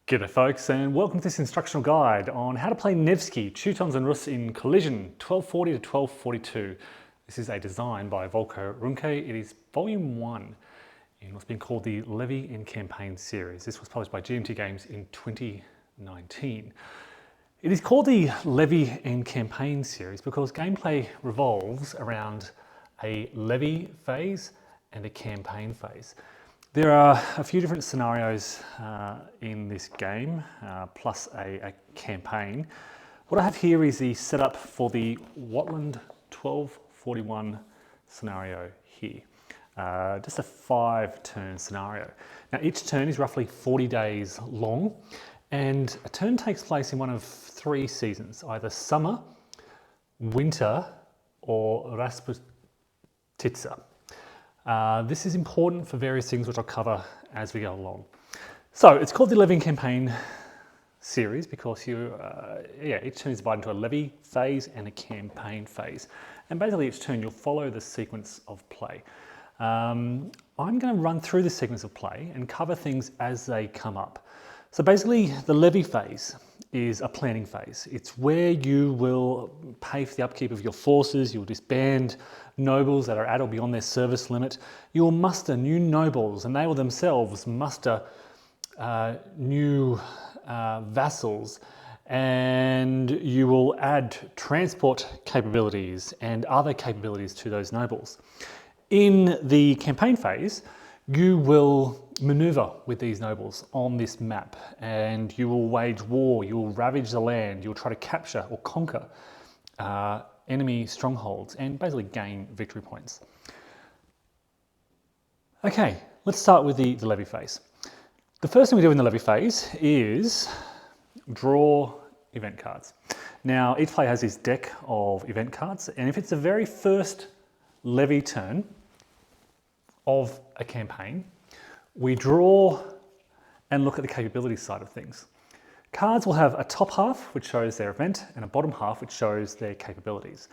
G'day folks, and welcome to this instructional guide on how to play Nevsky, Teutons and Rus in Collision 1240 to 1242. This is a design by Volko Runke. It is volume 1 in what's been called the Levy and Campaign series. This was published by GMT Games in 2019. It is called the Levy and Campaign series because gameplay revolves around a levy phase and a campaign phase. There are a few different scenarios in this game, plus a campaign. What I have here is the setup for the Watland 1241 scenario here. Just a 5-turn scenario. Now each turn is roughly 40 days long, and a turn takes place in one of 3 seasons, either summer, winter, or Rasputitsa. This is important for various things which I'll cover as we go along. So it's called the Levy and Campaign series because each turn is divided into a levy phase and a campaign phase. And basically each turn you'll follow the sequence of play. I'm going to run through the sequence of play and cover things as they come up. So basically the levy phase is a planning phase. It's where you will pay for the upkeep of your forces, you'll disband nobles that are at or beyond their service limit, you will muster new nobles and they will themselves muster new vassals, and you will add transport capabilities and other capabilities to those nobles. In the campaign phase, you will maneuver with these nobles on this map and you will wage war, you will ravage the land, you'll try to capture or conquer enemy strongholds and basically gain victory points. Okay, let's start with the levy phase. The first thing we do in the levy phase is draw event cards. Now each player has his deck of event cards, and if it's the very first levy turn of a campaign, we draw and look at the capability side of things. Cards will have a top half which shows their event and a bottom half which shows their capabilities.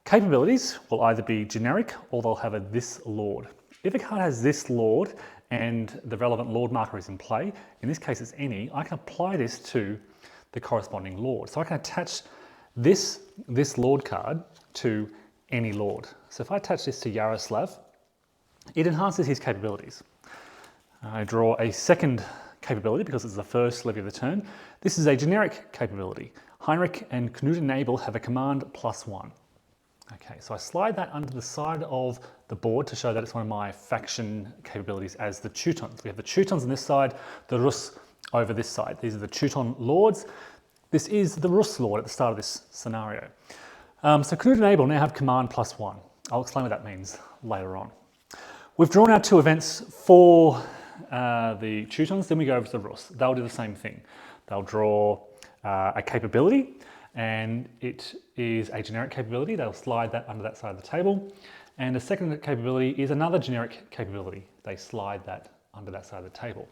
Capabilities will either be generic or they'll have a this lord. If a card has this lord and the relevant lord marker is in play, in this case it's any, I can apply this to the corresponding lord. So I can attach this lord card to any lord. So if I attach this to Yaroslav, it enhances his capabilities. I draw a second capability because it's the first levy of the turn. This is a generic capability. Heinrich and Knut and Abel have a command +1. Okay, so I slide that under the side of the board to show that it's one of my faction capabilities as the Teutons. We have the Teutons on this side, the Rus over this side. These are the Teuton lords. This is the Rus lord at the start of this scenario. So Knut and Abel now have command +1. I'll explain what that means later on. We've drawn our 2 events for the Teutons, then we go over to the Rus. They'll do the same thing. They'll draw a capability, and it is a generic capability. They'll slide that under that side of the table. And the second capability is another generic capability. They slide that under that side of the table.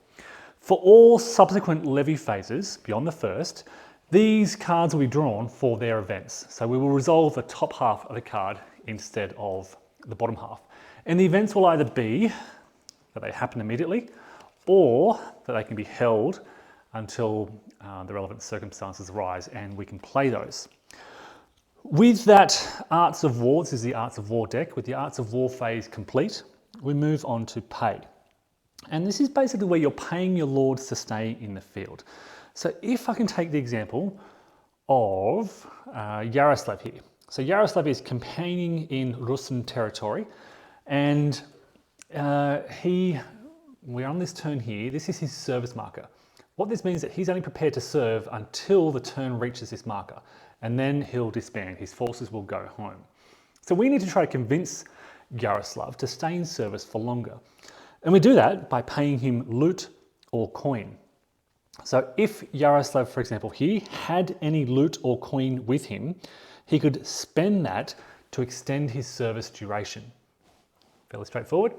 For all subsequent levy phases beyond the first, these cards will be drawn for their events. So we will resolve the top half of the card instead of the bottom half. And the events will either be that they happen immediately or that they can be held until the relevant circumstances arise and we can play those. With that Arts of War, this is the Arts of War deck, with the Arts of War phase complete, we move on to pay. And this is basically where you're paying your lords to stay in the field. So if I can take the example of Yaroslav here. So Yaroslav is campaigning in Russian territory, and we're on this turn here. This is his service marker. What this means is that he's only prepared to serve until the turn reaches this marker, and then he'll disband. His forces will go home. So we need to try to convince Yaroslav to stay in service for longer. And we do that by paying him loot or coin. So if Yaroslav, for example, here had any loot or coin with him, he could spend that to extend his service duration. Fairly straightforward.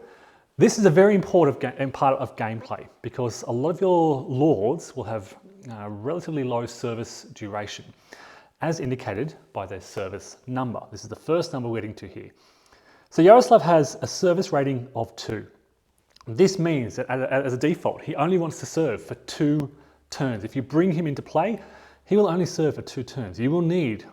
This is a very important part of gameplay because a lot of your lords will have relatively low service duration, as indicated by their service number. This is the first number we're getting to here. So Yaroslav has a service rating of 2. This means that as a default, he only wants to serve for 2 turns. If you bring him into play, he will only serve for 2 turns. You will need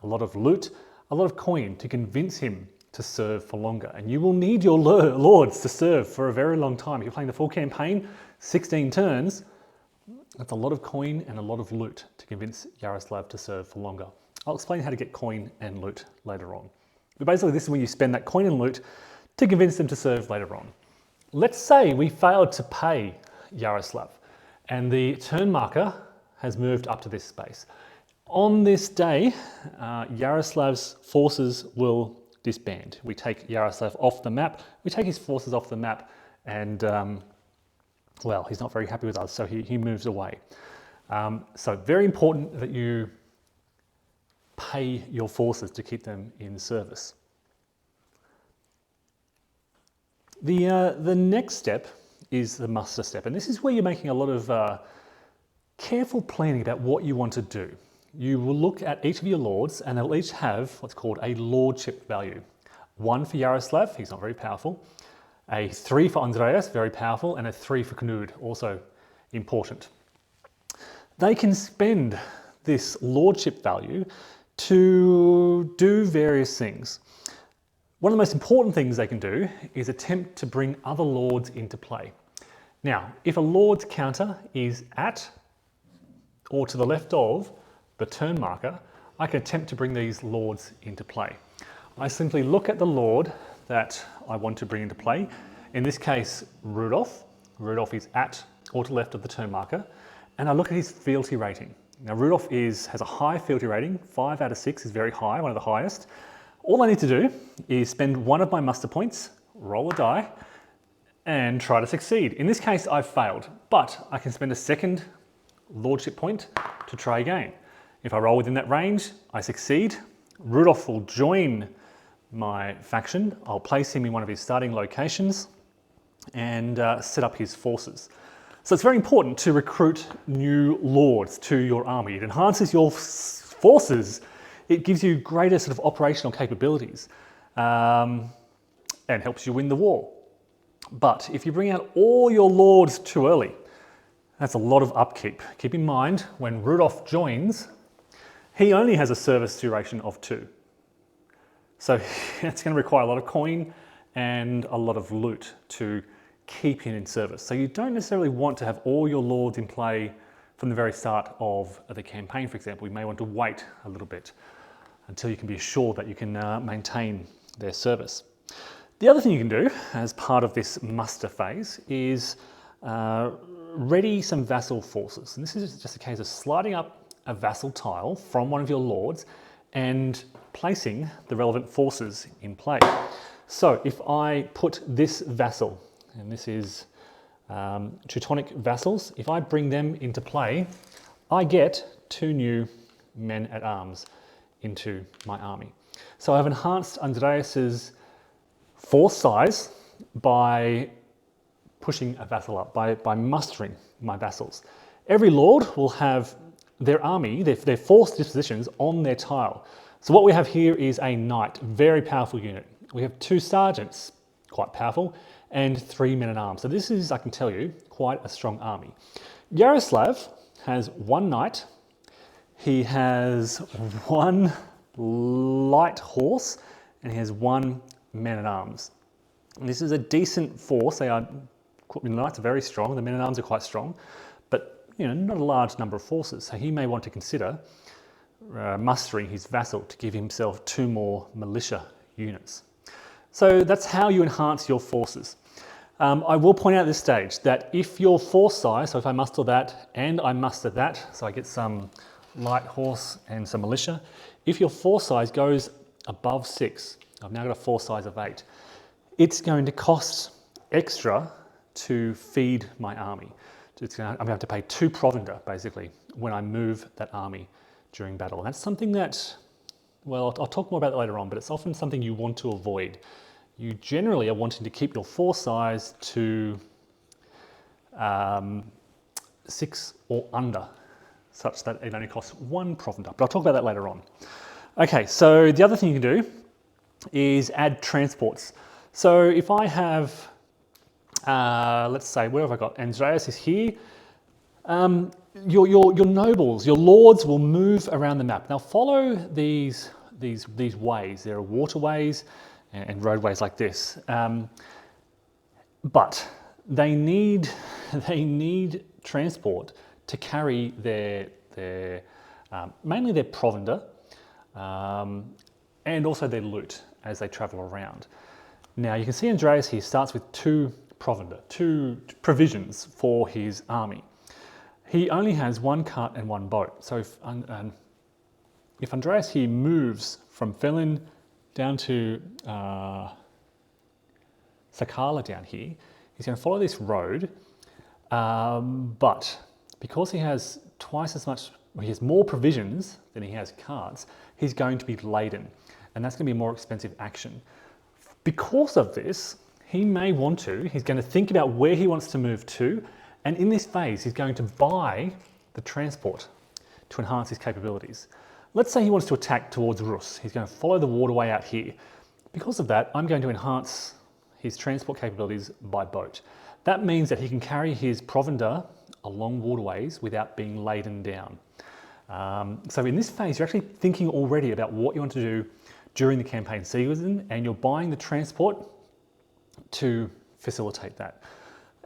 a lot of loot, a lot of coin to convince him to serve for longer. And you will need your lords to serve for a very long time. If you're playing the full campaign, 16 turns, that's a lot of coin and a lot of loot to convince Yaroslav to serve for longer. I'll explain how to get coin and loot later on. But basically this is when you spend that coin and loot to convince them to serve later on. Let's say we failed to pay Yaroslav and the turn marker has moved up to this space. On this day, Yaroslav's forces will disband. We take Yaroslav off the map, we take his forces off the map, and well, he's not very happy with us, so he moves away. So very important that you pay your forces to keep them in service. The next step is the muster step, and this is where you're making a lot of careful planning about what you want to do. You will look at each of your lords and they'll each have what's called a lordship value. 1 for Yaroslav, he's not very powerful. A 3 for Andreas, very powerful, and a 3 for Knud, also important. They can spend this lordship value to do various things. One of the most important things they can do is attempt to bring other lords into play. Now, if a lord's counter is at or to the left of the turn marker, I can attempt to bring these lords into play. I simply look at the lord that I want to bring into play. In this case, Rudolf. Rudolf is at or to the left of the turn marker, and I look at his fealty rating. Now, Rudolf has a high fealty rating. 5 out of 6 is very high, one of the highest. All I need to do is spend 1 of my muster points, roll a die, and try to succeed. In this case, I've failed, but I can spend a second lordship point to try again. If I roll within that range, I succeed. Rudolf will join my faction. I'll place him in one of his starting locations and set up his forces. So it's very important to recruit new lords to your army. It enhances your forces. It gives you greater sort of operational capabilities and helps you win the war. But if you bring out all your lords too early, that's a lot of upkeep. Keep in mind, when Rudolf joins, he only has a service duration of 2. So it's going to require a lot of coin and a lot of loot to keep him in service. So you don't necessarily want to have all your lords in play from the very start of the campaign, for example. You may want to wait a little bit until you can be assured that you can maintain their service. The other thing you can do as part of this muster phase is ready some vassal forces. And this is just a case of sliding up a vassal tile from one of your lords and placing the relevant forces in play. So if I put this vassal, and this is Teutonic vassals, if I bring them into play, I get 2 new men at arms into my army. So I've enhanced Andreas's force size by pushing a vassal up, by mustering my vassals. Every lord will have their army, their force dispositions on their tile. So what we have here is a knight, very powerful unit. We have 2 sergeants, quite powerful, and 3 men at arms. So this is, I can tell you, quite a strong army. Yaroslav has 1 knight, he has 1 light horse, and he has 1 man at arms. And this is a decent force. The knights are very strong, the men at arms are quite strong, but not a large number of forces. So he may want to consider mustering his vassal to give himself 2 more militia units. So that's how you enhance your forces. I will point out at this stage that if your force size, so if I muster that and I muster that, so I get some light horse and some militia, if your force size goes above 6, I've now got a force size of 8, it's going to cost extra to feed my army. I'm going to have to pay 2 provender, basically, when I move that army during battle. And that's something that, well, I'll talk more about that later on, but it's often something you want to avoid. You generally are wanting to keep your force size to 6 or under, such that it only costs 1 provender. But I'll talk about that later on. Okay, so the other thing you can do is add transports. So if I have, let's say, where have I got? Andreas is here. your nobles, your lords will move around the map. Now follow these ways. There are waterways and roadways like this, but they need transport to carry their mainly their provender and also their loot as they travel around. Now you can see Andreas here starts with two provisions for his army. He only has one cart and one boat. So if Andreas here moves from Felin down to Sakala down here, he's going to follow this road, but because he has twice as much, he has more provisions than he has carts, he's going to be laden, and that's going to be a more expensive action. Because of this, he's going to think about where he wants to move to, and in this phase, he's going to buy the transport to enhance his capabilities. Let's say he wants to attack towards Rus. He's going to follow the waterway out here. Because of that, I'm going to enhance his transport capabilities by boat. That means that he can carry his provender along waterways without being laden down. So in this phase, you're actually thinking already about what you want to do during the campaign season, and you're buying the transport to facilitate that.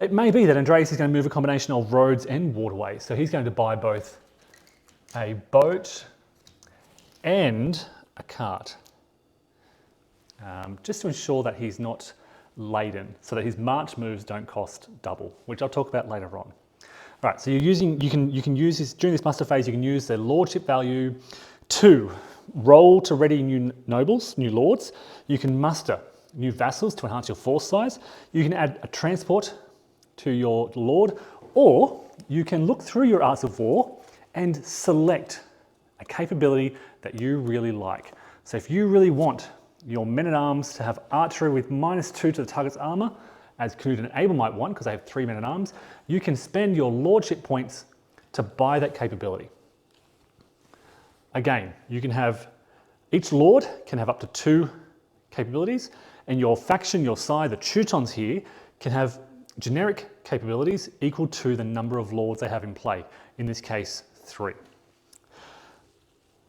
It may be that Andreas is going to move a combination of roads and waterways. So he's going to buy both a boat and a cart, just to ensure that he's not laden, so that his march moves don't cost double, which I'll talk about later on. All right, so you can use this during this muster phase. You can use the lordship value to roll to ready new nobles, new lords. You can muster new vassals to enhance your force size. You can add a transport to your lord, or you can look through your arts of war and select a capability that you really like. So if you really want your men-at-arms to have archery with -2 to the target's armor, as Knut and Abel might want because they have 3 men-at-arms, you can spend your lordship points to buy that capability. Again, you can have, each lord can have up to 2 capabilities, and your faction, your side, the Teutons here, can have generic capabilities equal to the number of lords they have in play, in this case 3.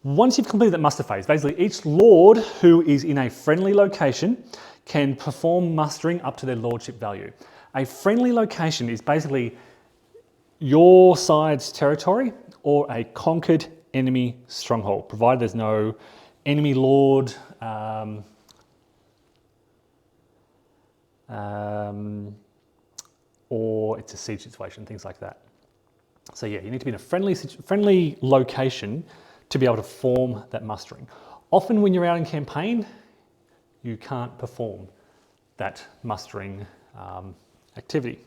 Once you've completed that muster phase, basically each lord who is in a friendly location can perform mustering up to their lordship value. A friendly location is basically your side's territory or a conquered enemy stronghold, provided there's no enemy lord or it's a siege situation, things like that. So yeah, you need to be in a friendly location to be able to form that mustering. Often when you're out in campaign, you can't perform that mustering activity.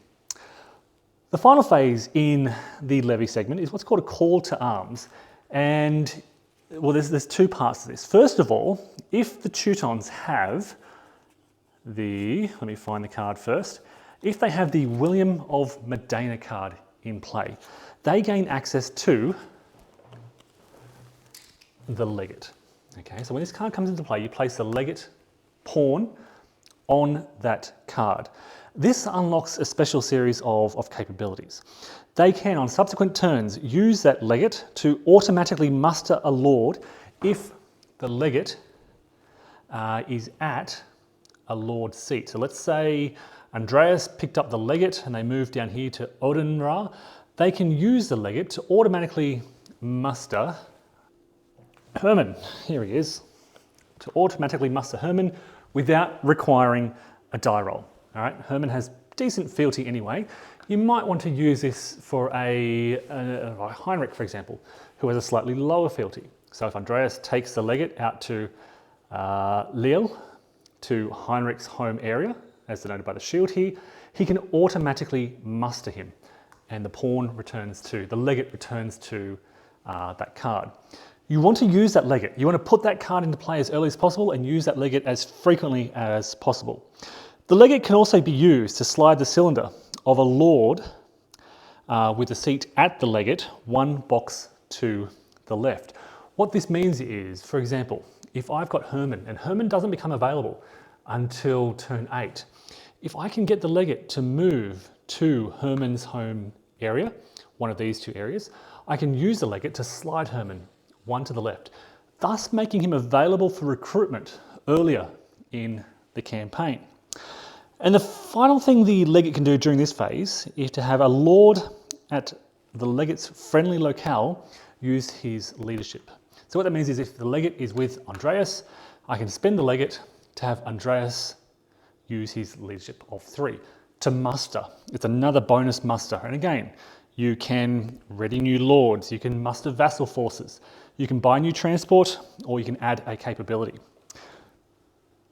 The final phase in the levy segment is what's called a call to arms. And well, there's 2 parts to this. First of all, if the Teutons have let me find the card first. If they have the William of Modena card in play, they gain access to the legate. Okay, so when this card comes into play, you place the legate pawn on that card. This unlocks a special series of capabilities. They can, on subsequent turns, use that legate to automatically muster a lord if the legate is at a lord seat. So let's say Andreas picked up the legate and they moved down here to Odenra. They can use the legate to automatically muster Herman. Here he is. To automatically muster Herman without requiring a die roll. All right, Herman has decent fealty anyway. You might want to use this for a Heinrich, for example, who has a slightly lower fealty. So if Andreas takes the legate out to Lille, to Heinrich's home area, as denoted by the shield here, he can automatically muster him, and the legate returns to that card. You want to use that legate. You want to put that card into play as early as possible and use that legate as frequently as possible. The legate can also be used to slide the cylinder of a lord with a seat at the legate 1 box to the left. What this means is, for example, if I've got Herman and Herman doesn't become available until turn 8, if I can get the legate to move to Herman's home area one of these two areas, I can use the legate to slide Herman one to the left, thus making him available for recruitment earlier in the campaign. And the final thing the legate can do during this phase is to have a lord at the legate's friendly locale use his leadership. So what that means is if the legate is with Andreas, I can spend the legate to have Andreas use his leadership of 3 to muster. It's another bonus muster. And again, you can ready new lords, you can muster vassal forces, you can buy new transport, or you can add a capability.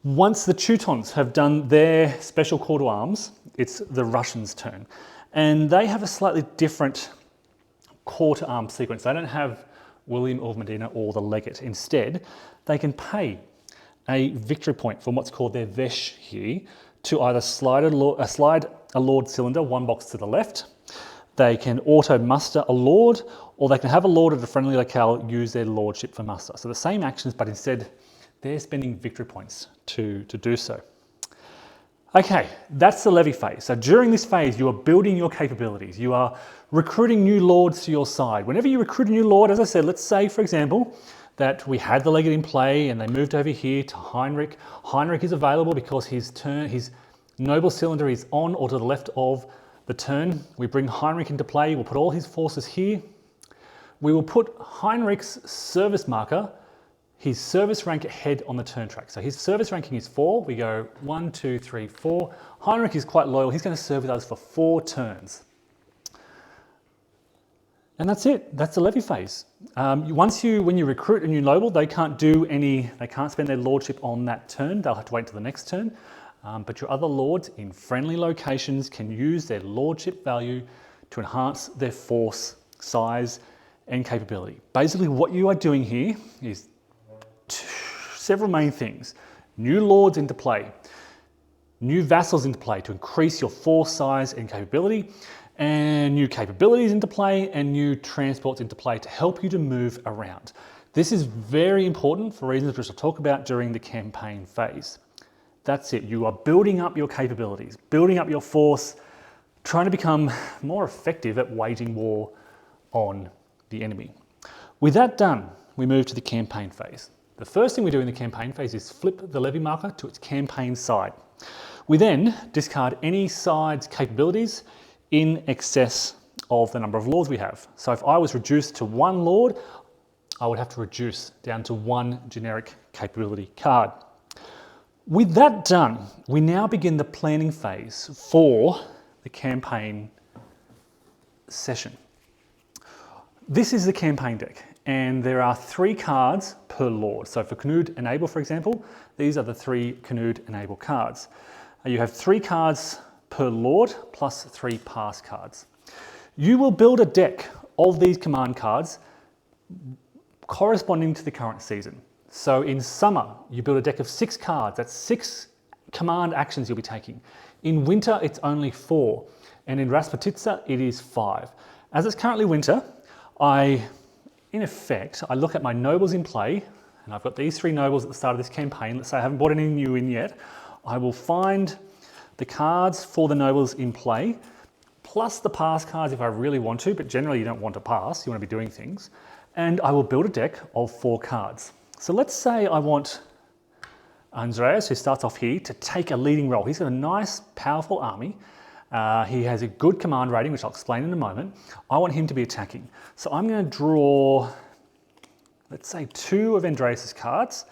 Once the Teutons have done their special call to arms, it's the Russians' turn. And they have a slightly different call to arms sequence. They don't have William of Modena or the legate. Instead, they can pay a victory point from what's called their Vesh here to either slide a lord cylinder 1 box to the left, they can auto muster a lord, or they can have a lord at a friendly locale use their lordship for muster. So the same actions, but instead they're spending victory points to do so. Okay, that's the levy phase. So during this phase, you are building your capabilities. You are recruiting new lords to your side. Whenever you recruit a new lord, as I said, let's say, for example, that we had the legate in play and they moved over here to Heinrich. Heinrich is available because his noble cylinder is on or to the left of the turn. We bring Heinrich into play. We'll put all his forces here. We will put Heinrich's service marker, his service rank ahead on the turn track. So his service ranking is 4. We go 1, 2, 3, 4. Heinrich is quite loyal. He's going to serve with us for 4 turns. And that's it. That's the levy phase. When you recruit a new noble, they can't spend their lordship on that turn. They'll have to wait until the next turn. But your other lords in friendly locations can use their lordship value to enhance their force, size, and capability. Basically, what you are doing here is several main things. New lords into play, new vassals into play to increase your force, size, and capability, and new capabilities into play, and new transports into play to help you to move around. This is very important for reasons which I'll talk about during the campaign phase. That's it. You are building up your capabilities, building up your force, trying to become more effective at waging war on the enemy. With that done, we move to the campaign phase. The first thing we do in the campaign phase is flip the levy marker to its campaign side. We then discard any side's capabilities in excess of the number of lords we have. So if I was reduced to 1 lord, I would have to reduce down to 1 generic capability card. With that done, we now begin the planning phase for the campaign session. This is the campaign deck, and there are 3 cards per lord. So for Knud and Abel, for example, these are the 3 Knud and Abel cards. You have 3 cards per lord plus 3 pass cards. You will build a deck of these command cards corresponding to the current season. So in summer, you build a deck of 6 cards. That's 6 command actions you'll be taking. In winter, it's only 4. And in Rasputitsa, it is 5. As it's currently winter, in effect, I look at my nobles in play, and I've got these 3 nobles at the start of this campaign. Let's say I haven't brought any new in yet. I will find the cards for the nobles in play, plus the pass cards if I really want to, but generally you don't want to pass, you want to be doing things. And I will build a deck of 4 cards. So let's say I want Andreas, who starts off here, to take a leading role. He's got a nice, powerful army. He has a good command rating, which I'll explain in a moment. I want him to be attacking. So I'm going to draw, let's say, 2 of Andreas's cards,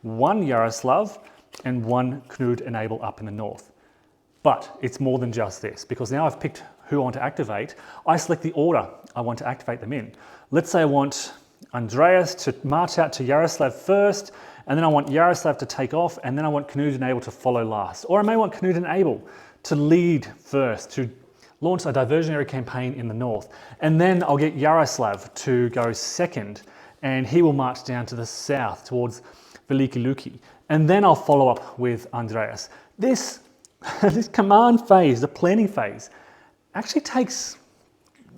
1 Yaroslav, and 1 Knud and Abel up in the north. But it's more than just this, because now I've picked who I want to activate. I select the order I want to activate them in. Let's say I want Andreas to march out to Yaroslav first, and then I want Yaroslav to take off, and then I want Knud and Abel to follow last. Or I may want Knud and Abel to lead first, to launch a diversionary campaign in the north. And then I'll get Yaroslav to go second, and he will march down to the south towards Veliki Luki. And then I'll follow up with Andreas. This command phase, the planning phase, actually takes,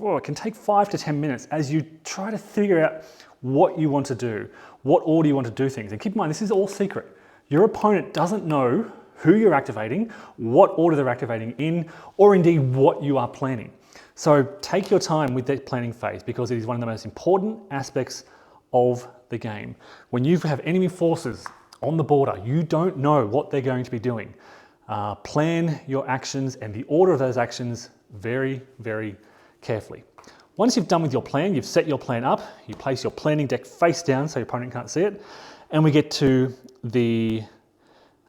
it can take 5 to 10 minutes as you try to figure out what you want to do, what order you want to do things. And keep in mind, this is all secret. Your opponent doesn't know who you're activating, what order they're activating in, or indeed what you are planning. So take your time with that planning phase because it is one of the most important aspects of the game. When you have enemy forces on the border, you don't know what they're going to be doing. Plan your actions and the order of those actions very, very carefully. Once you've done with your plan, you've set your plan up, you place your planning deck face down so your opponent can't see it, and we get to the,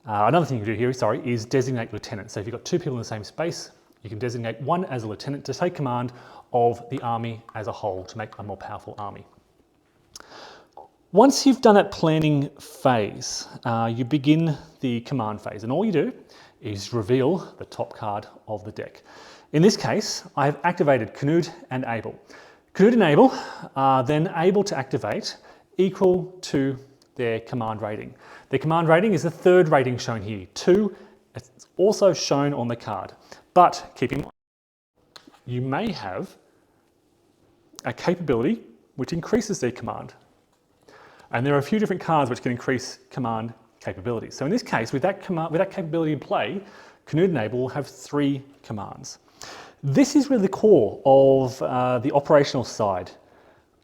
another thing you can do here, is designate lieutenant. So if you've got two people in the same space, you can designate one as a lieutenant to take command of the army as a whole to make a more powerful army. Once you've done that planning phase, you begin the command phase, and all you do is reveal the top card of the deck. In this case, I have activated Canute and Able. Canute and Able are then able to activate equal to their command rating. Their command rating is the third rating shown here, 2. It's also shown on the card. But keep in mind, you may have a capability which increases their command. And there are a few different cards which can increase command capabilities. So in this case, with that capability in play, Canute and Able will have 3 commands. This is really the core of the operational side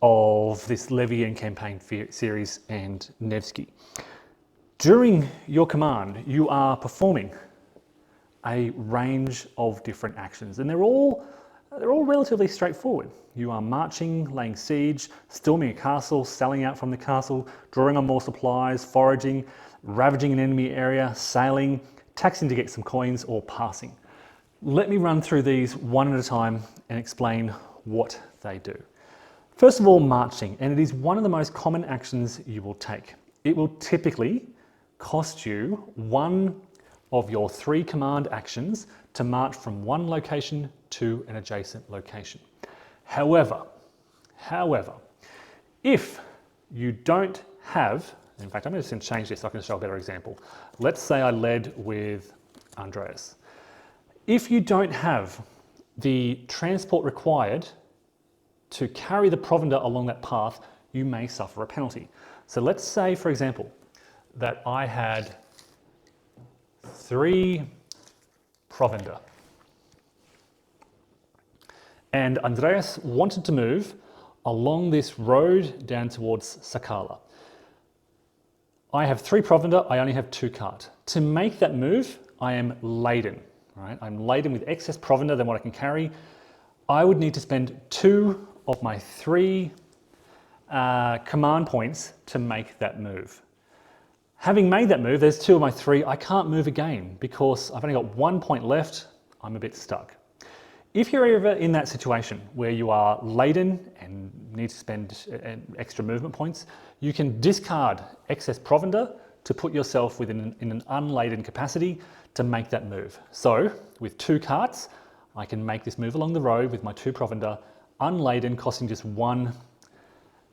of this Levy and Campaign series and Nevsky. During your command, you are performing a range of different actions, and they're all relatively straightforward. You are marching, laying siege, storming a castle, selling out from the castle, drawing on more supplies, foraging, ravaging an enemy area, sailing, taxing to get some coins, or passing. Let me run through these one at a time and explain what they do. First of all, marching, and it is one of the most common actions you will take. It will typically cost you one of your 3 command actions to march from one location to an adjacent location. However, if you don't have, in fact, I'm just going to change this so I can show a better example. Let's say I led with Andreas. If you don't have the transport required to carry the provender along that path, you may suffer a penalty. So let's say, for example, that I had 3 provender and Andreas wanted to move along this road down towards Sakala. I have 3 provender, I only have 2 cart. To make that move, I am laden, right? I'm laden with excess provender than what I can carry. I would need to spend 2 of my 3 command points to make that move. Having made that move, there's 2 of my 3, I can't move again because I've only got 1 point left, I'm a bit stuck. If you're ever in that situation where you are laden and need to spend extra movement points, you can discard excess provender to put yourself in an unladen capacity to make that move. So with 2 carts, I can make this move along the road with my 2 provender, unladen, costing just 1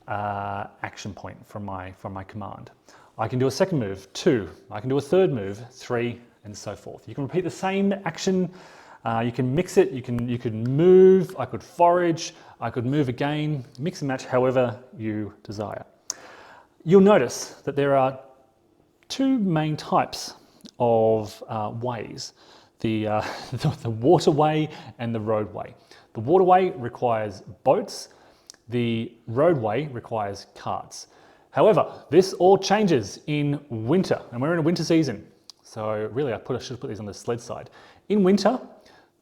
action point from my command. I can do a second move, 2. I can do a third move, 3, and so forth. You can repeat the same action. You can mix it. You can move. I could forage. I could move again. Mix and match however you desire. You'll notice that there are 2 main types of ways: the waterway and the roadway. The waterway requires boats. The roadway requires carts. However, this all changes in winter, and we're in a winter season. So really, I should put these on the sled side. In winter,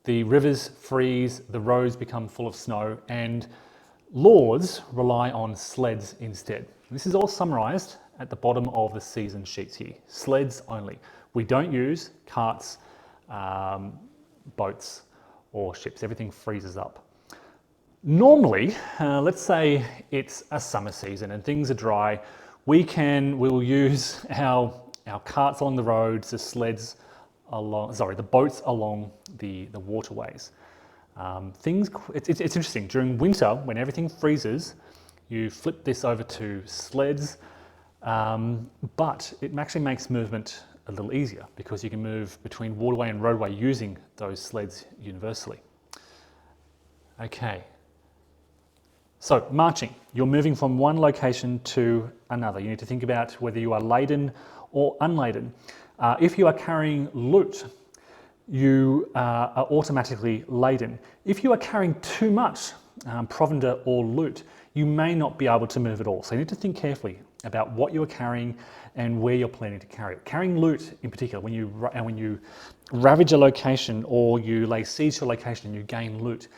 the rivers freeze, the roads become full of snow, and lords rely on sleds instead. This is all summarized at the bottom of the season sheets here. Sleds only. We don't use carts, boats, or ships. Everything freezes up. Normally, let's say it's a summer season and things are dry, we will use our carts along the roads, the boats along the waterways. It's interesting, during winter when everything freezes, you flip this over to sleds, but it actually makes movement a little easier because you can move between waterway and roadway using those sleds universally. Okay. So marching, you're moving from one location to another. You need to think about whether you are laden or unladen. If you are carrying loot, you are automatically laden. If you are carrying too much provender or loot, you may not be able to move at all. So you need to think carefully about what you're carrying and where you're planning to carry it. Carrying loot in particular, when you ravage a location or you lay siege to a location and you gain loot,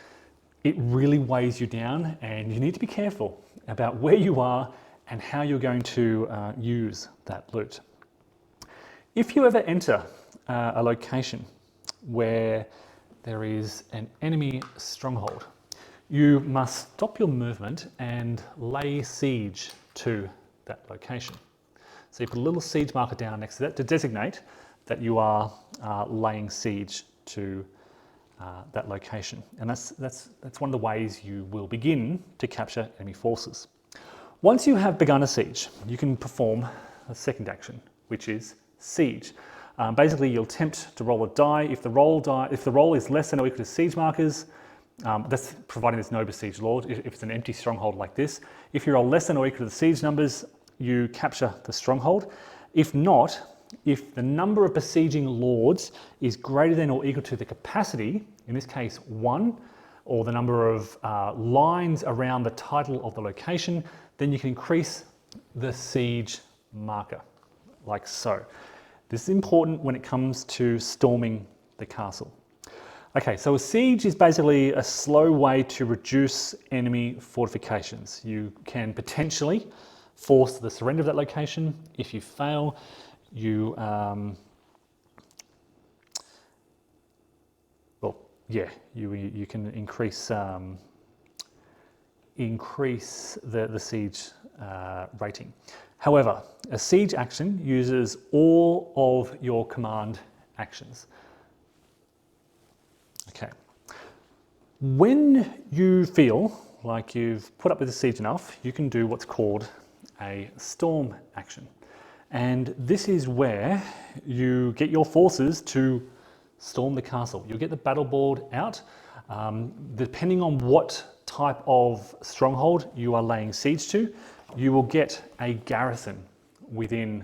it really weighs you down, and you need to be careful about where you are and how you're going to use that loot. If you ever enter a location where there is an enemy stronghold, you must stop your movement and lay siege to that location. So you put a little siege marker down next to that to designate that you are laying siege to that location. And that's one of the ways you will begin to capture enemy forces. Once you have begun a siege, you can perform a second action, which is siege. Basically, you'll attempt to roll a die. If the roll is less than or equal to siege markers, that's providing there's no besieged lord. If it's an empty stronghold like this, if you roll less than or equal to the siege numbers, you capture the stronghold. If not, if the number of besieging lords is greater than or equal to the capacity, in this case 1, or the number of lines around the title of the location, then you can increase the siege marker, like so. This is important when it comes to storming the castle. Okay, so a siege is basically a slow way to reduce enemy fortifications. You can potentially force the surrender of that location. If you fail, you you can increase the siege rating. However, a siege action uses all of your command actions. Okay. When you feel like you've put up with the siege enough, you can do what's called a storm action. And this is where you get your forces to storm the castle. You'll get the battle board out. Depending on what type of stronghold you are laying siege to, you will get a garrison within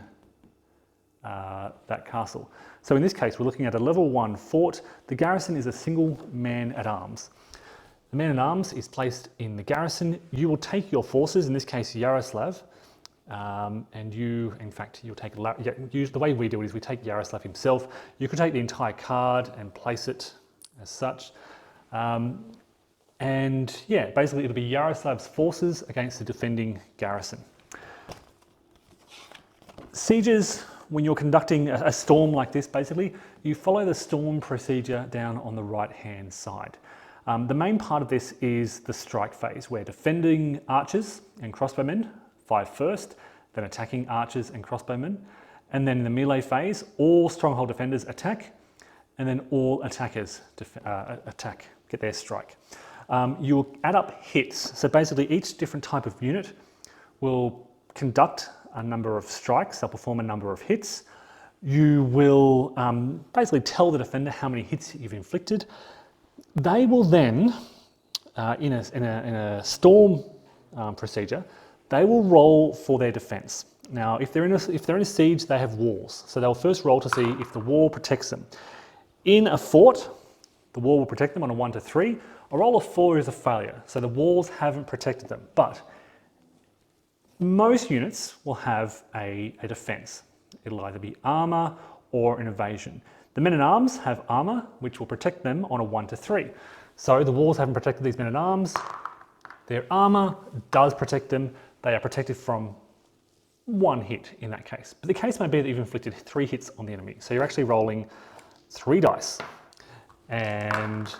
that castle. So in this case, we're looking at a level 1 fort. The garrison is a single man-at-arms. The man-at-arms is placed in the garrison. You will take your forces, in this case Yaroslav, and you'll take, the way we do it is we take Yaroslav himself. You could take the entire card and place it as such. And yeah, basically it'll be Yaroslav's forces against the defending garrison. Sieges, when you're conducting a storm like this, basically, you follow the storm procedure down on the right-hand side. The main part of this is the strike phase, where defending archers and crossbowmen fire first, then attacking archers and crossbowmen. And then in the melee phase, all stronghold defenders attack, and then all attackers get their strike. You'll add up hits. So basically each different type of unit will conduct a number of strikes, they'll perform a number of hits. You will basically tell the defender how many hits you've inflicted. They will then, in a storm procedure, they will roll for their defense. Now, if they're in a siege, they have walls. So they'll first roll to see if the wall protects them. In a fort, the wall will protect them on a 1 to 3. A roll of 4 is a failure, so the walls haven't protected them. But most units will have a defense. It'll either be armor or an evasion. The men-at-arms have armor, which will protect them on a 1 to 3. So the walls haven't protected these men-at-arms. Their armor does protect them. They are protected from 1 hit in that case. But the case may be that you've inflicted 3 hits on the enemy. So you're actually rolling 3 dice. And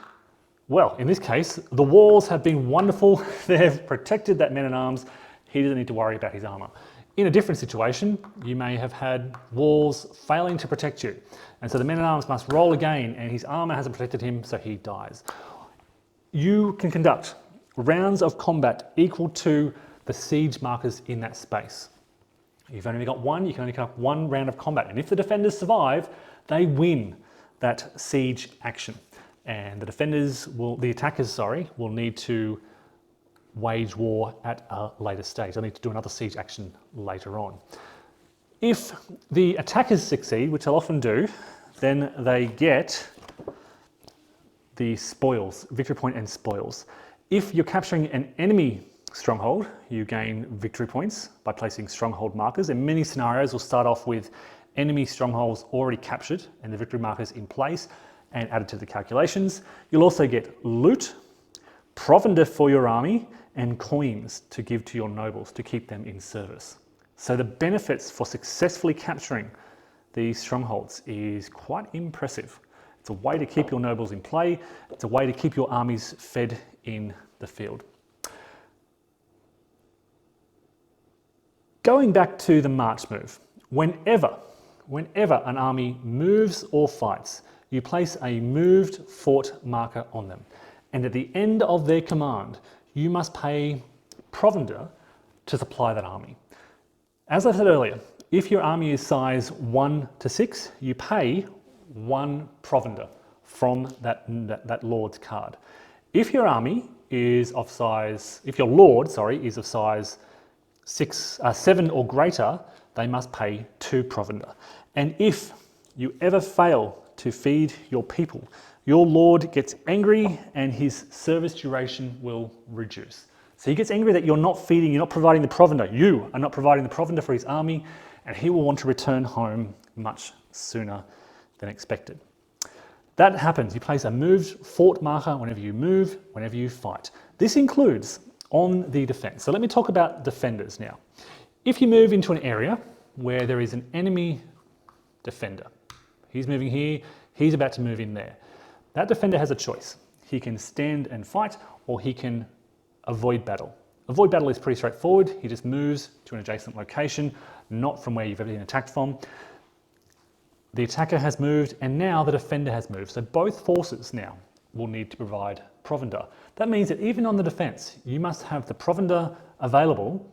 well, in this case, the walls have been wonderful. They've protected that man-at-arms. He doesn't need to worry about his armor. In a different situation, you may have had walls failing to protect you. And so the man-at-arms must roll again, and his armor hasn't protected him, so he dies. You can conduct rounds of combat equal to the siege markers in that space. If you've only got 1, you can only conduct 1 round of combat. And if the defenders survive, they win that siege action. And the attackers will need to wage war at a later stage. They'll need to do another siege action later on. If the attackers succeed, which they'll often do, then they get the spoils, victory point and spoils. If you're capturing an enemy stronghold, you gain victory points by placing stronghold markers. In many scenarios, we'll start off with enemy strongholds already captured and the victory markers in place and added to the calculations. You'll also get loot, provender for your army, and coins to give to your nobles to keep them in service. So the benefits for successfully capturing these strongholds is quite impressive. It's a way to keep your nobles in play. It's a way to keep your armies fed in the field. Going back to the march move, whenever an army moves or fights, you place a moved fort marker on them. And at the end of their command, you must pay provender to supply that army. As I said earlier, if your army is size 1 to 6, you pay 1 provender from that lord's card. If your army is of size, if your lord, is of size 7 or greater, they must pay 2 provender. And if you ever fail to feed your people, your lord gets angry and his service duration will reduce. So he gets angry that you're not feeding, you're not providing the provender. You are not providing the provender for his army, and he will want to return home much sooner than expected. That happens. You place a moved fort marker whenever you move, whenever you fight. This includes on the defense. So let me talk about defenders now. If you move into an area where there is an enemy defender, he's moving here, he's about to move in there. That defender has a choice. He can stand and fight, or he can avoid battle. Avoid battle is pretty straightforward. He just moves to an adjacent location, not from where you've ever been attacked from. The attacker has moved, and now the defender has moved. So both forces now will need to provide provender. That means that even on the defense, you must have the provender available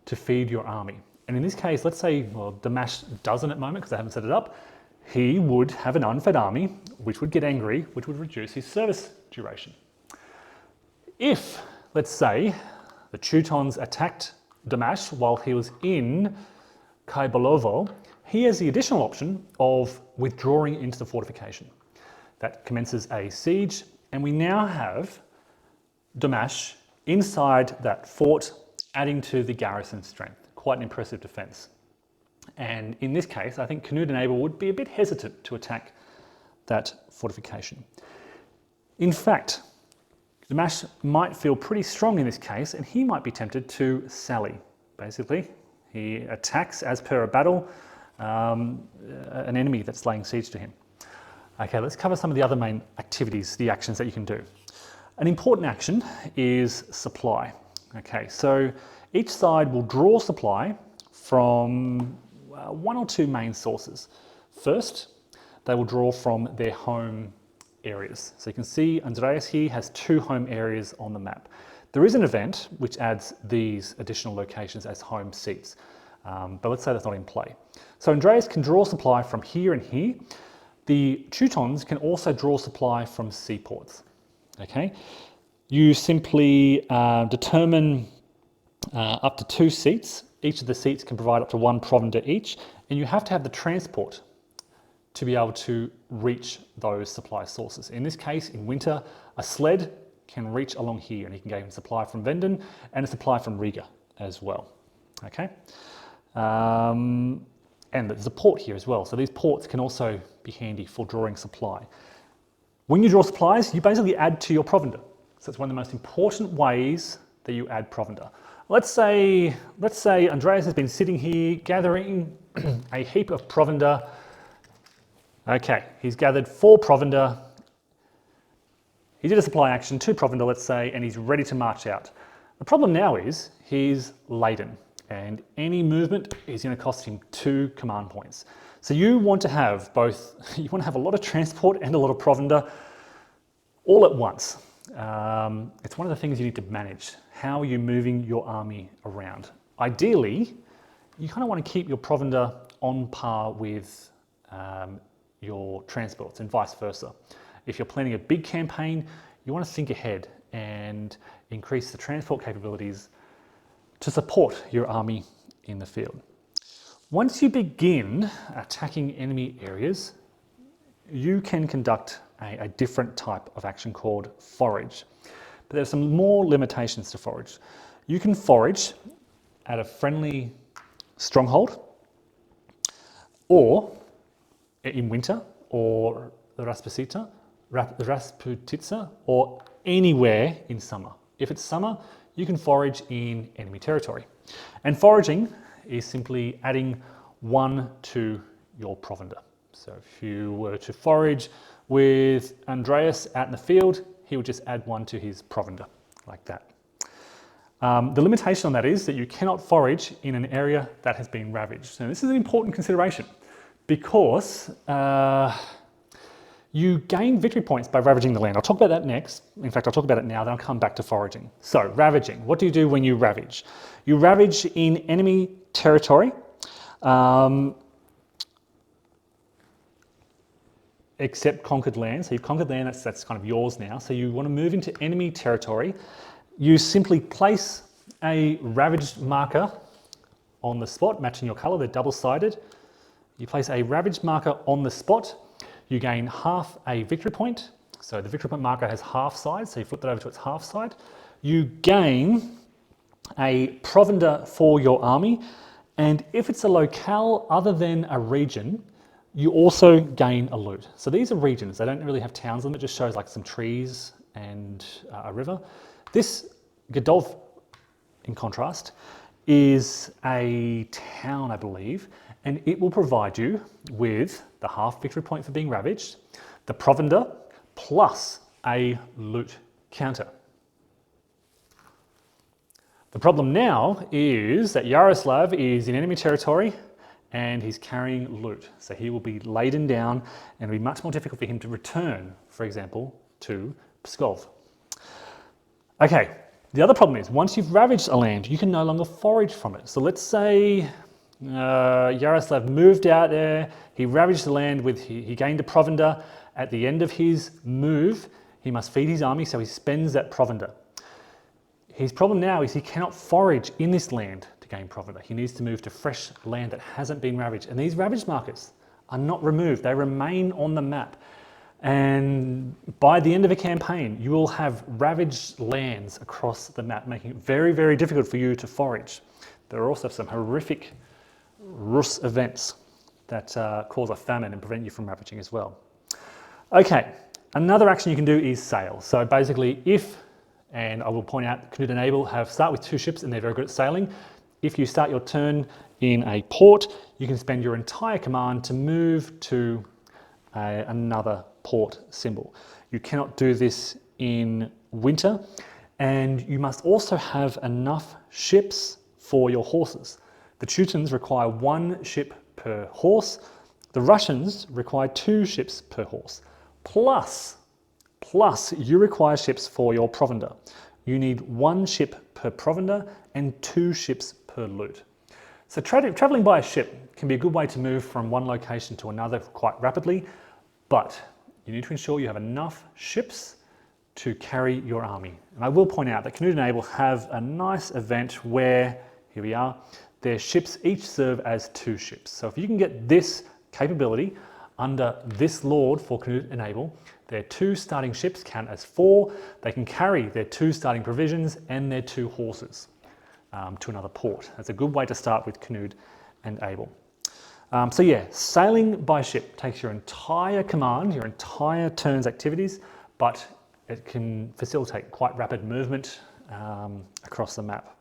to feed your army. And in this case, let's say, well, Damash doesn't at the moment because I haven't set it up. He would have an unfed army, which would get angry, which would reduce his service duration. If, let's say, the Teutons attacked Damash while he was in Kaibalovo, he has the additional option of withdrawing into the fortification. That commences a siege, and we now have Damash inside that fort, adding to the garrison strength. Quite an impressive defense. And in this case, I think Canute and Abel would be a bit hesitant to attack that fortification. In fact, Damash might feel pretty strong in this case, and he might be tempted to sally. Basically, he attacks as per a battle an enemy that's laying siege to him. Okay, let's cover some of the other main activities, the actions that you can do. An important action is supply. Okay, so each side will draw supply from 1 or 2 main sources. First, they will draw from their home areas. So you can see Andreas here has 2 home areas on the map. There is an event which adds these additional locations as home seats, but let's say that's not in play. So Andreas can draw supply from here and here. The Teutons can also draw supply from seaports. Okay, you simply determine up to 2 seats. Each of the seats can provide up to 1 provender each, and you have to have the transport to be able to reach those supply sources. In this case, in winter, a sled can reach along here, and you can gain supply from Venden and a supply from Riga as well. Okay, and there's a port here as well, so these ports can also be handy for drawing supply. When you draw supplies, you basically add to your provender. So it's one of the most important ways that you add provender. Let's say Andreas has been sitting here gathering a heap of provender. Okay, he's gathered 4 provender. He did a supply action, 2 provender, let's say, and he's ready to march out. The problem now is he's laden, and any movement is going to cost him 2 command points. So you want to have both, you want to have a lot of transport and a lot of provender all at once. It's one of the things you need to manage. How are you moving your army around? Ideally, you kind of want to keep your provender on par with your transports and vice versa. If you're planning a big campaign, you want to think ahead and increase the transport capabilities to support your army in the field. Once you begin attacking enemy areas, you can conduct a different type of action called forage. But there's some more limitations to forage. You can forage at a friendly stronghold, or in winter, or the Rasputitsa, or anywhere in summer. If it's summer, you can forage in enemy territory. And foraging is simply adding 1 to your provender. So if you were to forage with Andreas out in the field, he would just add 1 to his provender, like that. The limitation on that is that you cannot forage in an area that has been ravaged. Now this is an important consideration because you gain victory points by ravaging the land. I'll talk about that next. In fact, I'll talk about it now, then I'll come back to foraging. So ravaging, what do you do when you ravage? You ravage in enemy territory, except conquered land. So you've conquered land, that's kind of yours now. So you want to move into enemy territory. You simply place a ravaged marker on the spot, matching your color, they're double-sided. You place a ravaged marker on the spot, you gain half a victory point. So the victory point marker has half sides, so you flip that over to its half side. You gain a provender for your army, and if it's a locale other than a region, you also gain a loot. So these are regions, they don't really have towns on them, it just shows like some trees and a river. This Godov, in contrast, is a town, I believe, and it will provide you with the half victory point for being ravaged, the provender, plus a loot counter. The problem now is that Yaroslav is in enemy territory and he's carrying loot. So he will be laden down and it'll be much more difficult for him to return, for example, to Pskov. Okay, the other problem is once you've ravaged a land, you can no longer forage from it. So let's say Yaroslav moved out there, he ravaged the land, he gained a provender. At the end of his move, he must feed his army, so he spends that provender. His problem now is he cannot forage in this land to gain provender. He needs to move to fresh land that hasn't been ravaged. And these ravaged markers are not removed, they remain on the map. And by the end of a campaign, you will have ravaged lands across the map, making it very, very difficult for you to forage. There are also some horrific Rus events that cause a famine and prevent you from ravaging as well. Okay, another action you can do is sail. So basically if, and I will point out, Canute and Abel start with 2 ships and they're very good at sailing. If you start your turn in a port, you can spend your entire command to move to another port symbol. You cannot do this in winter, and you must also have enough ships for your horses. The Teutons require 1 ship per horse. The Russians require 2 ships per horse. Plus you require ships for your provender. You need 1 ship per provender and 2 ships per loot. So traveling by a ship can be a good way to move from one location to another quite rapidly, but you need to ensure you have enough ships to carry your army. And I will point out that Canute and Abel have a nice event where, here we are, their ships each serve as 2 ships. So if you can get this capability under this lord for Canute and Abel, their 2 starting ships count as 4. They can carry their 2 starting provisions and their 2 horses to another port. That's a good way to start with Canute and Abel. So yeah, sailing by ship takes your entire command, your entire turn's activities, but it can facilitate quite rapid movement across the map.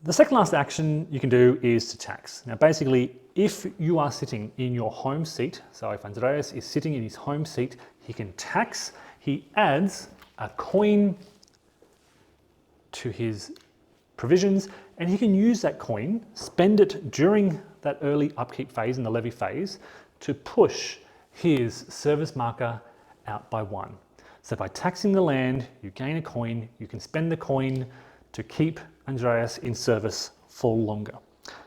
The second last action you can do is to tax. Now basically, if you are sitting in your home seat, so if Andreas is sitting in his home seat, he can tax. He adds a coin to his provisions, and he can use that coin, spend it during that early upkeep phase in the levy phase to push his service marker out by 1. So by taxing the land, you gain a coin, you can spend the coin to keep Andreas in service for longer.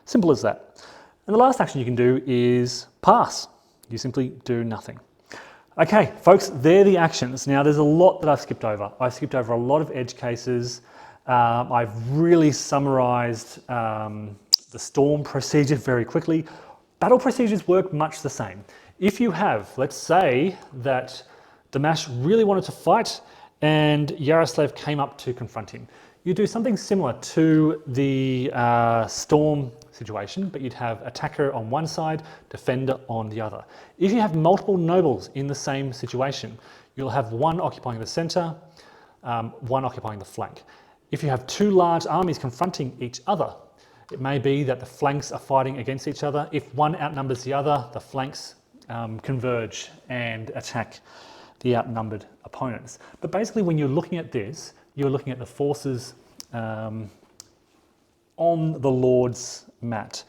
Simple as that. And the last action you can do is pass. You simply do nothing. Okay, folks, they're the actions. Now there's a lot that I've skipped over. I've skipped over a lot of edge cases. I've really summarized the storm procedure very quickly. Battle procedures work much the same. If you have, let's say that Damash really wanted to fight and Yaroslav came up to confront him, you do something similar to the storm situation, but you'd have attacker on one side, defender on the other. If you have multiple nobles in the same situation, you'll have one occupying the center, one occupying the flank. If you have two large armies confronting each other, it may be that the flanks are fighting against each other. If one outnumbers the other, the flanks converge and attack the outnumbered opponents. But basically when you're looking at this, you're looking at the forces on the Lord's mat.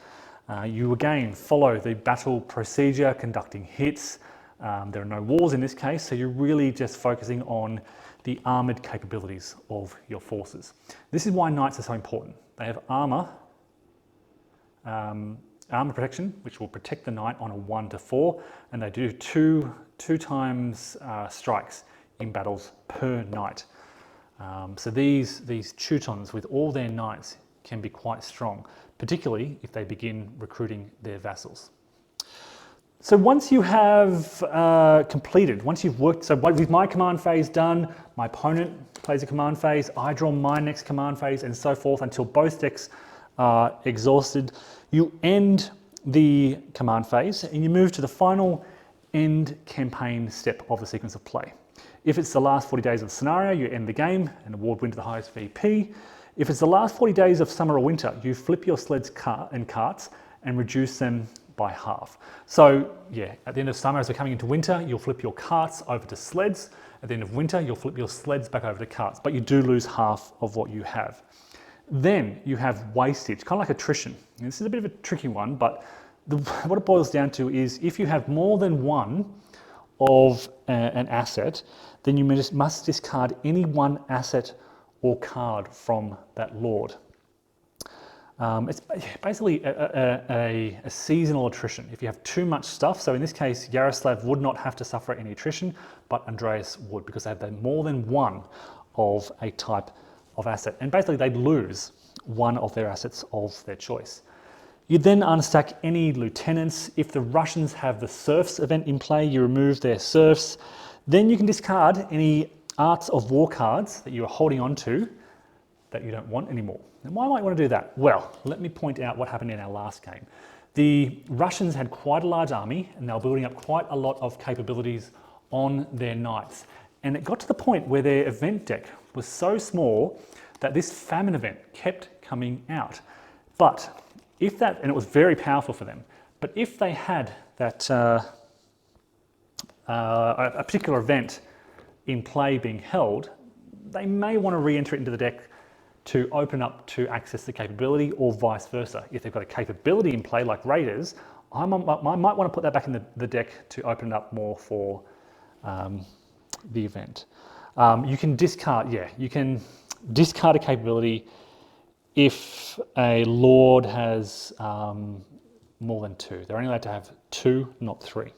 You again follow the battle procedure, conducting hits. There are no wars in this case, so you're really just focusing on the armoured capabilities of your forces. This is why knights are so important. They have armour, armour protection, which will protect the knight on a 1 to 4, and they do two times strikes in battles per knight. So these Teutons with all their knights can be quite strong, particularly if they begin recruiting their vassals. So once you have completed, once you've worked, so with my command phase done, my opponent plays a command phase, I draw my next command phase, and so forth until both decks are exhausted, you end the command phase and you move to the final end campaign step of the sequence of play. If it's the last 40 days of the scenario, you end the game and award win to the highest VP. If it's the last 40 days of summer or winter, you flip your sleds and carts and reduce them by half. So yeah, at the end of summer, as we're coming into winter, you'll flip your carts over to sleds. At the end of winter, you'll flip your sleds back over to carts, but you do lose half of what you have. Then you have wastage, kind of like attrition. And this is a bit of a tricky one, but what it boils down to is if you have more than one of an asset, then you must discard any one asset or card from that lord. It's basically a seasonal attrition. If you have too much stuff, so in this case, Yaroslav would not have to suffer any attrition, but Andreas would, because they have more than one of a type of asset. And basically they'd lose one of their assets of their choice. You then unstack any lieutenants. If the Russians have the serfs event in play, you remove their serfs. Then you can discard any Arts of War cards that you are holding on to that you don't want anymore. And why might you want to do that? Well, let me point out what happened in our last game. The Russians had quite a large army and they were building up quite a lot of capabilities on their knights. And it got to the point where their event deck was so small that this famine event kept coming out. But if that, and it was very powerful for them, but if they had that a particular event in play being held, they may want to re-enter it into the deck to open up to access the capability, or vice versa. If they've got a capability in play like Raiders, I might want to put that back in the deck to open it up more for the event. You can discard, you can discard a capability if a lord has more than two. They're only allowed to have 2, not 3.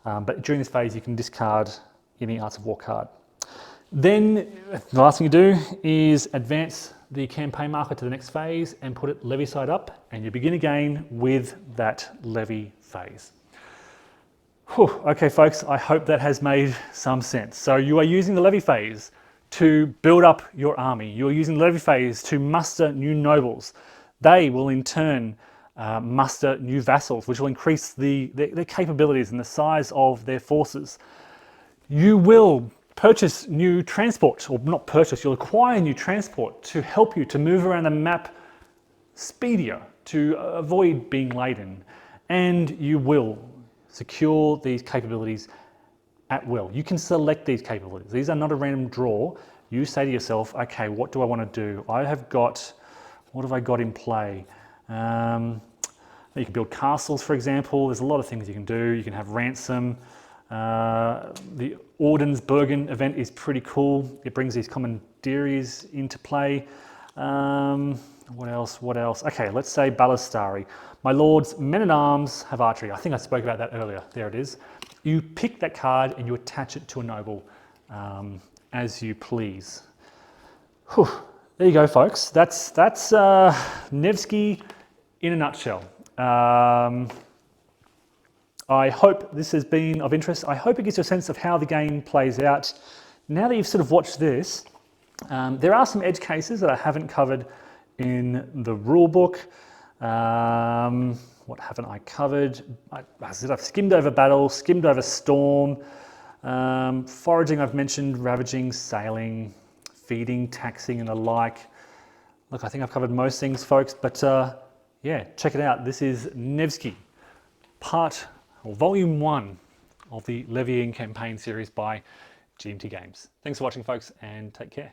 But during this phase, you can discard any Arts of War card. Then the last thing you do is advance the campaign marker to the next phase and put it levy side up, and you begin again with that levy phase. Whew. Okay, folks, I hope that has made some sense. So you are using the levy phase to build up your army. You're using the levy phase to muster new nobles. They will in turn muster new vassals, which will increase their capabilities and the size of their forces. You will purchase new transport, or not purchase, you'll acquire new transport to help you to move around the map speedier, to avoid being laden. And you will secure these capabilities at will. You can select these capabilities. These are not a random draw. You say to yourself, okay, what do I want to do? What have I got in play? You can build castles, for example. There's a lot of things you can do. You can have ransom. The Ordensbergen event is pretty cool. It brings these commanderies into play. What else? Okay, let's say Ballastari. My lord's men-at-arms have archery. I think I spoke about that earlier. There it is. You pick that card and you attach it to a noble as you please. Whew. There you go, folks. That's Nevsky in a nutshell. I hope this has been of interest. I hope it gives you a sense of how the game plays out. Now that you've sort of watched this, there are some edge cases that I haven't covered in the rule book. What haven't I covered? I've skimmed over battle, skimmed over storm, foraging I've mentioned, ravaging, sailing, feeding, taxing and the like. Look, I think I've covered most things, folks, but yeah, check it out. This is Nevsky, Volume 1 of the Levying campaign series by GMT Games. Thanks for watching, folks, and take care.